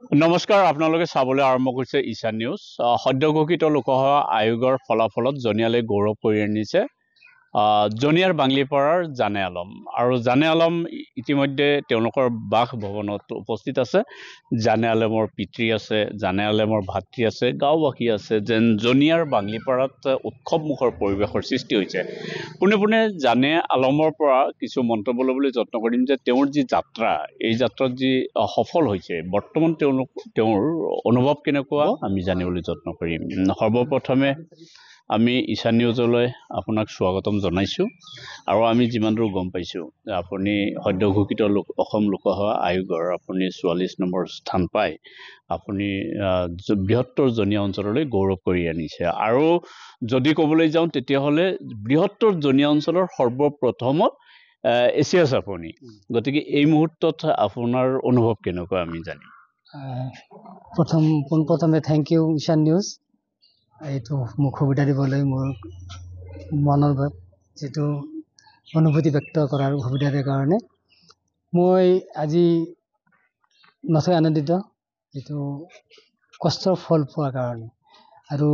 নমস্কাৰ আপোনালোকে চাবলৈ আৰম্ভ কৰিছে ঈশান নিউজ সদ্যঘোষিত লোকসভা আয়োগৰ ফলাফলত জনিয়ালে গৌৰৱ কৰি আনিছে জনিয়াৰ বাংলিপাৰাৰ জানে আলম আৰু জানে আলম ইতিমধ্যে তেওঁলোকৰ বাসভৱনত উপস্থিত আছে জানে আলমৰ পিতৃ আছে জানে আলমৰ ভাতৃ আছে গাঁওবাসী আছে যেন জনিয়াৰ বাংলিপাৰাত উৎসৱমুখৰ পৰিৱেশৰ সৃষ্টি হৈছে পোনে পোনে জানে আলমৰ পৰা কিছু মন্তব্য ল'বলৈ যত্ন কৰিম যে তেওঁৰ যি যাত্ৰা এই যাত্ৰাত যি সফল হৈছে বৰ্তমান তেওঁৰ অনুভৱ কেনেকুৱা আমি জানিবলৈ যত্ন কৰিম সৰ্বপ্ৰথমে আমি ঈশান নিউজলৈ আপোনাক স্বাগতম জনাইছোঁ আৰু আমি যিমান দূৰ গম পাইছোঁ যে আপুনি সদ্যঘোষিত অসম লোকসভা আয়োগৰ আপুনি 44 নম্বৰ স্থান পাই আপুনি বৃহত্তৰ জনীয়া অঞ্চললৈ গৌৰৱ কৰি আনিছে আৰু যদি ক'বলৈ যাওঁ তেতিয়াহ'লে বৃহত্তৰ জনীয়া অঞ্চলৰ সৰ্বপ্ৰথমত এছিয়াছ আপুনি গতিকে এই মুহূৰ্তত আপোনাৰ অনুভৱ কেনেকুৱা আমি জানিম পোনপ্ৰথমে থেংক ইউ ঈশান নিউজ এইটো মোক সুবিধা দিবলৈ মোৰ মনৰ যিটো অনুভূতি ব্যক্ত কৰাৰ সুবিধা দিয়াৰ কাৰণে মই আজি নথৈ আনন্দিত যিটো কষ্টৰ ফল পোৱাৰ কাৰণে আৰু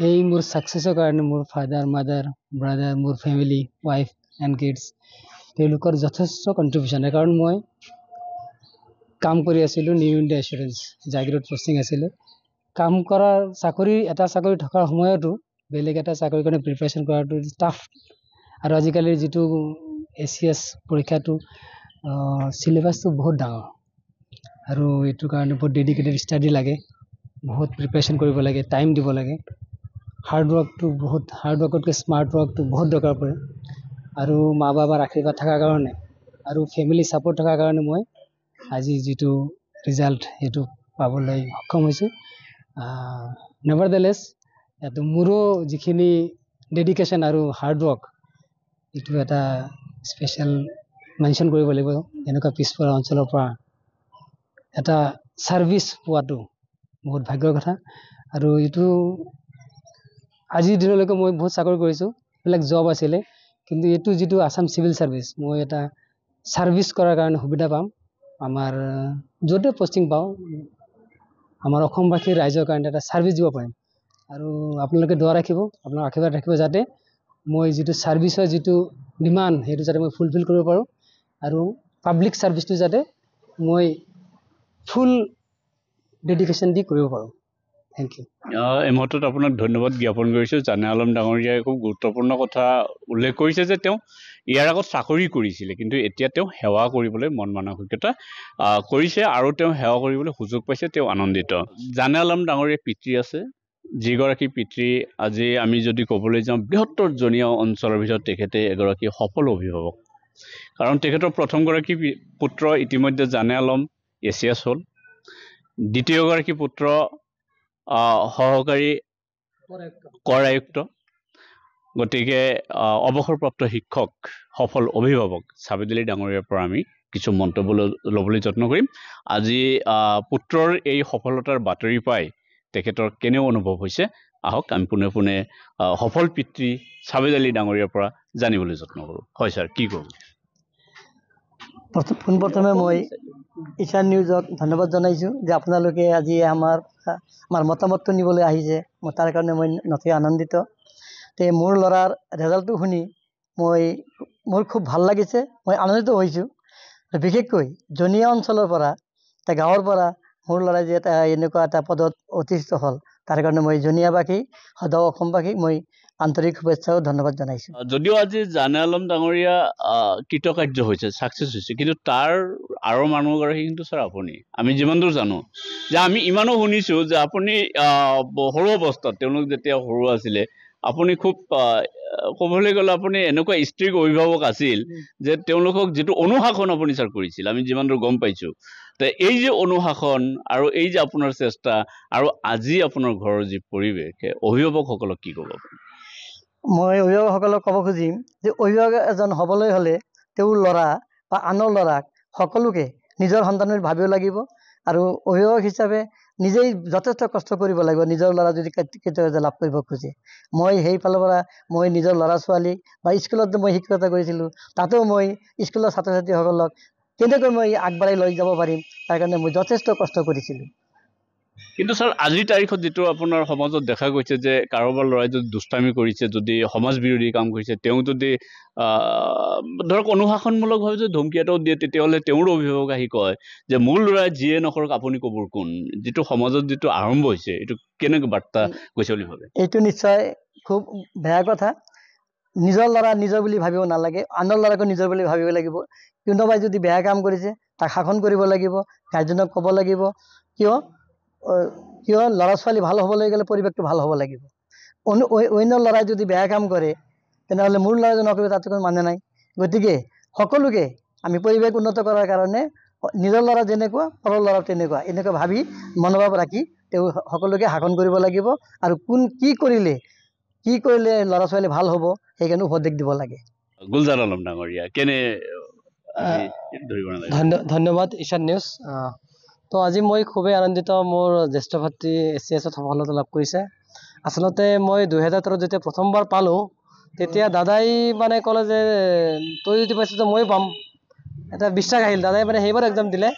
এই মোৰ ছাকচেছৰ কাৰণে মোৰ ফাদাৰ মাদাৰ ব্ৰাদাৰ মোৰ ফেমিলি ৱাইফ এণ্ড কিডছ তেওঁলোকৰ যথেষ্ট কণ্ট্ৰিবিউশ্যন কাৰণ মই কাম কৰি আছিলোঁ new India assurance Jagiroad posting আছিলে কাম কৰাৰ এটা চাকৰি থকাৰ সময়তো বেলেগ এটা চাকৰিৰ কাৰণে প্ৰিপাৰেশ্যন কৰাটো টাফ আৰু আজিকালিৰ যিটো এছিয়াছ পৰীক্ষাটো চিলেবাছটো বহুত ডাঙৰ আৰু এইটো কাৰণে বহুত ডেডিকেটেড ষ্টাডি লাগে বহুত প্ৰিপাৰেশ্যন কৰিব লাগে টাইম দিব লাগে হাৰ্ড ৱৰ্কতকৈ স্মাৰ্ট ৱৰ্কটো বহুত দৰকাৰ পৰে আৰু মা বাবাৰ আশীৰ্বাদ থকাৰ কাৰণে আৰু ফেমিলি ছাপৰ্ট থকাৰ কাৰণে মই আজি যিটো ৰিজাল্ট সেইটো পাবলৈ সক্ষম হৈছোঁ নেভাৰডেলেছ এইটো মোৰো যিখিনি ডেডিকেশ্যন আৰু হাৰ্ড ৱৰ্ক এইটো এটা স্পেচিয়েল মেনশ্যন কৰিব লাগিব এনেকুৱা পিছপৰা অঞ্চলৰ পৰা এটা ছাৰ্ভিচ পোৱাটো বহুত ভাগ্যৰ কথা আৰু এইটো আজিৰ দিনলৈকে মই বহুত চাকৰি কৰিছোঁ এইবিলাক জব আছিলে কিন্তু এইটো যিটো আছাম চিভিল ছাৰ্ভিচ মই এটা ছাৰ্ভিচ কৰাৰ কাৰণে সুবিধা পাম আমাৰ য'তে পষ্টিং পাওঁ আমাৰ অসমবাসীৰ ৰাইজৰ কাৰণে এটা ছাৰ্ভিচ দিব পাৰিম আৰু আপোনালোকে দোৱা ৰাখিব আপোনাৰ আশীৰ্বাদ ৰাখিব যাতে মই যিটো ছাৰ্ভিচৰ যিটো ডিমাণ্ড সেইটো যাতে মই ফুলফিল কৰিব পাৰোঁ আৰু পাব্লিক ছাৰ্ভিচটো যাতে মই ফুল ডেডিকেশ্যন দি কৰিব পাৰোঁ থেংক ইউ এই মুহূৰ্তত আপোনাক ধন্যবাদ জ্ঞাপন কৰিছোঁ জানে আলম ডাঙৰীয়াই খুব গুৰুত্বপূৰ্ণ কথা উল্লেখ কৰিছে যে তেওঁ ইয়াৰ আগত চাকৰি কৰিছিলে কিন্তু এতিয়া তেওঁ সেৱা কৰিবলৈ মন মানসিকতা কৰিছে আৰু তেওঁ সেৱা কৰিবলৈ সুযোগ পাইছে তেওঁ আনন্দিত জানে আলম ডাঙৰীয়াৰ পিতৃ আছে যিগৰাকী পিতৃ আজি আমি যদি ক'বলৈ যাওঁ বৃহত্তৰ জনীয়া অঞ্চলৰ ভিতৰত তেখেতে এগৰাকী সফল অভিভাৱক কাৰণ তেখেতৰ প্ৰথমগৰাকী পুত্ৰ ইতিমধ্যে জানে আলম এছিয়াছ হ'ল দ্বিতীয়গৰাকী পুত্ৰ সহকাৰী কৰ আয়ুক্ত গতিকে অৱসৰপ্ৰাপ্ত শিক্ষক সফল অভিভাৱক ছাবেদ আলী ডাঙৰীয়াৰ পৰা আমি কিছু মন্তব্য ল'বলৈ যত্ন কৰিম আজি পুত্ৰৰ এই সফলতাৰ বাতৰি পাই তেখেতৰ কেনে অনুভৱ হৈছে আহক আমি পোনে পোনে সফল পিতৃ ছাবেদ আলী ডাঙৰীয়াৰ পৰা জানিবলৈ যত্ন কৰোঁ হয় ছাৰ কি ক'ব পোনপ্ৰথমে মই ঈশান নিউজক ধন্যবাদ জনাইছোঁ যে আপোনালোকে আজি আমাৰ মতামতটো নিবলৈ আহিছে মই তাৰ কাৰণে মই নথৈ আনন্দিত মোৰ ল'ৰাৰ ৰেজাল্টটো শুনি মোৰ খুব ভাল লাগিছে মই আনন্দিত হৈছোঁ বিশেষকৈ জনীয়া অঞ্চলৰ পৰা এটা গাঁৱৰ পৰা মোৰ ল'ৰাই যে এনেকুৱা এটা পদত অধিষ্ঠিত হ'ল তাৰ কাৰণে মই জনীয়াবাসী সদৌ অসমবাসীক মই আন্তৰিক শুভেচ্ছা আৰু ধন্যবাদ জনাইছোঁ যদিও আজি জানে আলম ডাঙৰীয়া কৃতকাৰ্য হৈছে ছাকচেছ হৈছে কিন্তু তাৰ আৰু মানুহগৰাকী কিন্তু ছাৰ আপুনি আমি যিমান দূৰ জানো যে আমি ইমানো শুনিছোঁ যে আপুনি সৰু অৱস্থাত তেওঁলোক যেতিয়া সৰু আছিলে আপুনি খুব ক'বলৈ গ'লে আপুনি এনেকুৱা ষ্ট্ৰিক্ট অভিভাৱক আছিল যে তেওঁলোকক যিটো অনুশাসন আপুনি ছাৰ কৰিছিল আমি যিমান দূৰ গম পাইছোঁ এই যে অনুশাসন আৰু এই যে আপোনাৰ চেষ্টা আৰু আজি আপোনাৰ ঘৰৰ যি পৰিৱেশ অভিভাৱকসকলক কি ক'ব আপুনি মই অভিভাৱকসকলক ক'ব খুজিম যে অভিভাৱক এজন হ'বলৈ হ'লে তেওঁৰ ল'ৰা বা আনৰ ল'ৰাক সকলোকে নিজৰ সন্তানৰ ভাবিব লাগিব আৰু অভিভাৱক হিচাপে নিজেই যথেষ্ট কষ্ট কৰিব লাগিব নিজৰ ল'ৰা যদি কেতিয়াবা লাভ কৰিব খোজে মই সেইফালৰ পৰা মই নিজৰ ল'ৰা ছোৱালী বা স্কুলত মই শিক্ষকতা কৰিছিলোঁ তাতেও মই স্কুলৰ ছাত্ৰ ছাত্ৰীসকলক কেনেকৈ মই আগবঢ়াই লৈ যাব পাৰিম তাৰ কাৰণে মই যথেষ্ট কষ্ট কৰিছিলোঁ। কিন্তু স্যাৰ আজিৰ তাৰিখত যেটো আপোনাৰ সমাজত দেখা গৈছে যে কাৰোবাৰ ল'ৰাই যদি দুষ্টামি কৰিছে, যদি সমাজ বিৰোধী কাম কৰিছে, তেওঁ যদি ধৰক অনুশাসনমূলকভাৱে যদি ধমকি এটাও দিয়ে, তেতিয়াহ'লে তেওঁৰ অভিভাৱক আহি কয় যে মোৰ ল'ৰাই যিয়ে নকৰক আপুনি কবৰ কোন। যেটো সমাজত যেটো আৰম্ভ হৈছে, এইটো কেনেকৈ বাৰ্তা গৈছে বুলি ভাবে? এইটো নিশ্চয় খুব বেয়া কথা। নিজৰ ল'ৰা নিজৰ বুলি ভাবিব নালাগে, আনৰ ল'ৰাকো নিজৰ বুলি ভাবিব লাগিব। কোনোবাই যদি বেয়া কাম কৰিছে তাক শাসন কৰিব লাগিব, গাৰ্জেনক ক'ব লাগিব। কিয় ল'ৰা ছোৱালী ভাল হ'বলৈ গ'লে পৰিৱেশটো ভাল হ'ব লাগিব। অন্য ল'ৰাই যদি বেয়া কাম কৰে তেনেহ'লে মোৰ ল'ৰাজন নকৰিব, তাত কোনো মানে নাই। গতিকে সকলোকে আমি পৰিৱেশ উন্নত কৰাৰ কাৰণে নিজৰ ল'ৰা যেনেকুৱা পৰৰ ল'ৰা তেনেকুৱা, এনেকুৱা ভাবি মনোভাৱ ৰাখি তেওঁ সকলোকে শাসন কৰিব লাগিব। আৰু কি কৰিলে ল'ৰা ছোৱালী ভাল হ'ব সেইকাৰণে উপদেশ দিব লাগে। গুলজাৰ আলম ডাঙৰীয়া, কেনে ধৰিব নালাগে? ধন্যবাদ ঈশান নিউজ। তো আজি মই খুবেই আনন্দিত, মোৰ জ্যেষ্ঠ ভাতৃ ACS-ত সফলতা লাভ কৰিছে। আচলতে মই 2013 যেতিয়া প্ৰথমবাৰ পালোঁ, তেতিয়া দাদাই মানে ক'লে যে তই যদি পাইছ ময়ো পাম, এটা বিশ্বাস আহিল। দাদাই মানে সেইবাৰ এক্সাম দিলে,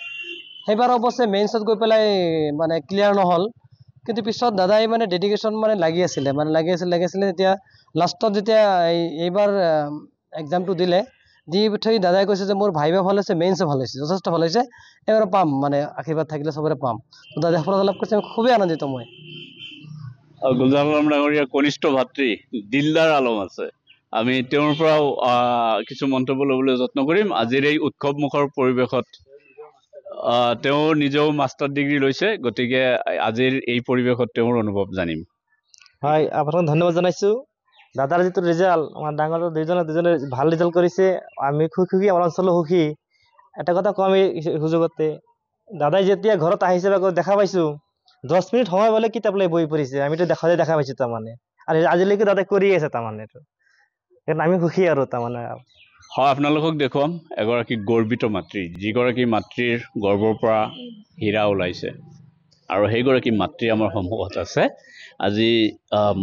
সেইবাৰ অৱশ্যে মেইনছত গৈ পেলাই মানে ক্লিয়াৰ নহ'ল। কিন্তু পিছত দাদাই মানে ডেডিকেশ্যন মানে লাগি আছিলে তেতিয়া লাষ্টত যেতিয়া এইবাৰ এক্সামটো দিলে, দি থৈ দাদাই কৈছে যে মোৰ ভাইভা ভাল হৈছে, মেইনছো ভাল হৈছে, যথেষ্ট ভাল হৈছে, এবাৰ পাম, মানে আশীৰ্বাদ থাকিলে চবৰে পাম। তো দাদাই সফলতা লাভ কৰিছে, খুবেই আনন্দিত মই। গুলজাৰ আলম ডাঙৰীয়াৰ কনিষ্ঠ ভাতৃ দিলদাৰ আলম আছে, আমি তেওঁৰ পৰাও কিছু মন্তব্য ল'বলৈ যত্ন কৰিম। আজিৰ এই উৎসৱমুখৰ পৰিৱেশত তেওঁ নিজেও মাষ্টাৰ ডিগ্ৰী লৈছে, গতিকে আজিৰ এই পৰিৱেশত তেওঁৰ অনুভৱ জানিম। হয়, আপোনাক ধন্যবাদ জনাইছোঁ। দাদাৰ যিটো ৰিজাল্ট, আমাৰ ডাঙৰ দুজনে ভাল ৰিজাল্ট কৰিছে, আমি সুখী, আমাৰ অঞ্চলো সুখী। এটা কথা কওঁ আমি সুযোগতে, দাদাই যেতিয়া ঘৰত আহিছে বা দেখা পাইছোঁ, 10 মিনিট সময় পালে কিতাপ লৈ বহি পৰিছে, আমিতো দেখা পাইছোঁ তাৰমানে। আৰু আজিলৈকে দাদাই কৰি আছে তাৰমানে, সেইকাৰণে আমি সুখী আৰু তাৰমানে। হয়, আপোনালোকক দেখুৱাম এগৰাকী গৰ্বিত মাতৃ, যিগৰাকী মাতৃৰ গৰ্ভৰ পৰা হীৰা ওলাইছে, আৰু সেইগৰাকী মাতৃ আমাৰ সন্মুখত আছে। আজি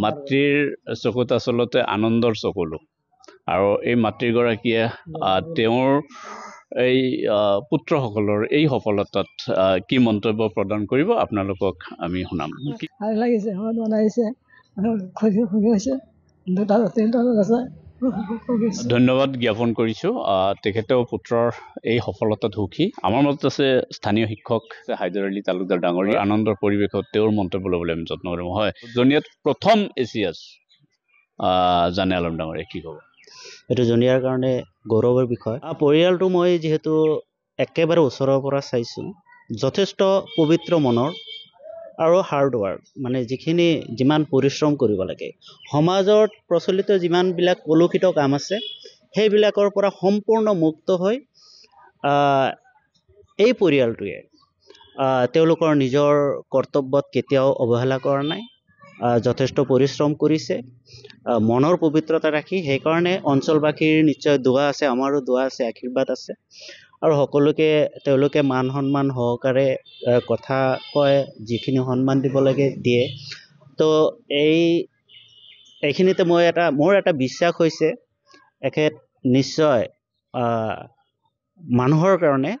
মাতৃৰ চকুত আচলতে আনন্দৰ চকুলো, আৰু এই মাতৃগৰাকীয়ে তেওঁৰ এই পুত্ৰসকলৰ এই সফলতাত কি মন্তব্য প্ৰদান কৰিব আপোনালোকক আমি শুনাম। ভাল লাগিছে, বনাইছে, ধন্যবাদ জ্ঞাপন কৰিছোঁ। তেখেতেও পুত্ৰৰ এই সফলতাত সুখী। আমাৰ মাজত আছে স্থানীয় শিক্ষক হাইদৰ আলী তালুকদাৰ ডাঙৰীয়া, আনন্দৰ পৰিৱেশত তেওঁৰ মন্তব্য ল'বলৈ আমি যত্ন কৰিম। হয়, জনিয়াত প্ৰথম ACS জানে আলম ডাঙৰীয়া, কি ক'ব? এইটো জনিয়াৰ কাৰণে গৌৰৱৰ বিষয়। পৰিয়ালটো মই যিহেতু একেবাৰে ওচৰৰ পৰা চাইছোঁ, যথেষ্ট পবিত্ৰ মনৰ আৰু হাৰ্ডৱাৰ্ক, মানে যিমান পৰিশ্ৰম কৰিব লাগে, সমাজত প্ৰচলিত যিমানবিলাক কলুষিত কাম আছে সেইবিলাকৰ পৰা সম্পূৰ্ণ মুক্ত হৈ এই পৰিয়ালটোৱে তেওঁলোকৰ নিজৰ কৰ্তব্যত কেতিয়াও অৱহেলা কৰা নাই, যথেষ্ট পৰিশ্ৰম কৰিছে মনৰ পবিত্ৰতা ৰাখি। সেইকাৰণে অঞ্চলবাসীৰ নিশ্চয় দোৱা আছে, আমাৰো দোৱা আছে, আশীৰ্বাদ আছে, আৰু সকলোকে তেওঁলোকে মান সন্মান সহকাৰে কথা কয়, যিখিনি সন্মান দিব লাগে দিয়ে। তো এইখিনিতে মোৰ এটা বিশ্বাস হৈছে, এখেত নিশ্চয় মানুহৰ কাৰণে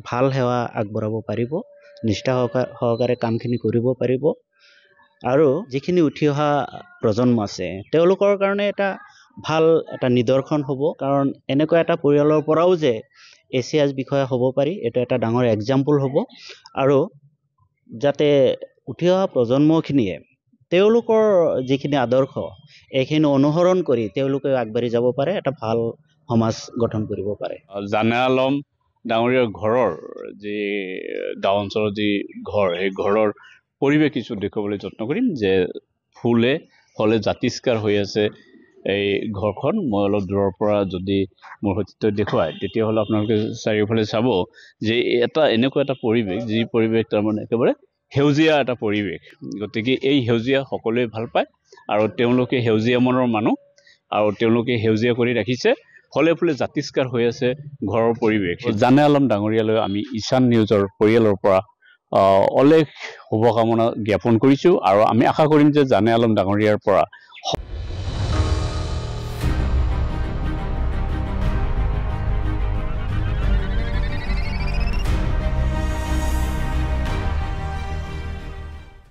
ভাল সেৱা আগবঢ়াব পাৰিব, নিষ্ঠা সহকাৰে কামখিনি কৰিব পাৰিব, আৰু যিখিনি উঠি অহা প্ৰজন্ম আছে তেওঁলোকৰ কাৰণে এটা নিদৰ্শন হ'ব। কাৰণ এনেকুৱা এটা পৰিয়ালৰ পৰাও যে ACS বিষয়া হ'ব পাৰি, এইটো এটা ডাঙৰ এক্সাম্পল হ'ব, আৰু যাতে উঠি অহা প্ৰজন্মখিনিয়ে তেওঁলোকৰ যিখিনি আদৰ্শ এইখিনি অনুসৰণ কৰি তেওঁলোকে আগবাঢ়ি যাব পাৰে, এটা ভাল সমাজ গঠন কৰিব পাৰে। জানে আলম ডাঙৰীয়াৰ ঘৰৰ যি গাঁও অঞ্চলৰ যি ঘৰ, সেই ঘৰৰ পৰিৱেশ কিছু দেখুৱাবলৈ যত্ন কৰিম। যে ফলে জাতিষ্কাৰ হৈ আছে এই ঘৰখন। মই অলপ দূৰৰ পৰা যদি মোৰ সৈতে দেখুৱায়, তেতিয়াহ'লে আপোনালোকে চাৰিওফালে চাব যে এনেকুৱা এটা পৰিৱেশ, যি পৰিৱেশ তাৰমানে একেবাৰে সেউজীয়া এটা পৰিৱেশ। গতিকে এই সেউজীয়া সকলোৱে ভাল পায়, আৰু তেওঁলোকে সেউজীয়া মনৰ মানুহ, আৰু তেওঁলোকে সেউজীয়া কৰি ৰাখিছে। ফলে জাতিষ্কাৰ হৈ আছে ঘৰৰ পৰিৱেশ। জানে আলম ডাঙৰীয়ালৈ আমি ঈশান নিউজৰ পৰিয়ালৰ পৰা অলেখ শুভকামনা জ্ঞাপন কৰিছোঁ, আৰু আমি আশা কৰিম যে জানে আলম ডাঙৰীয়াৰ পৰা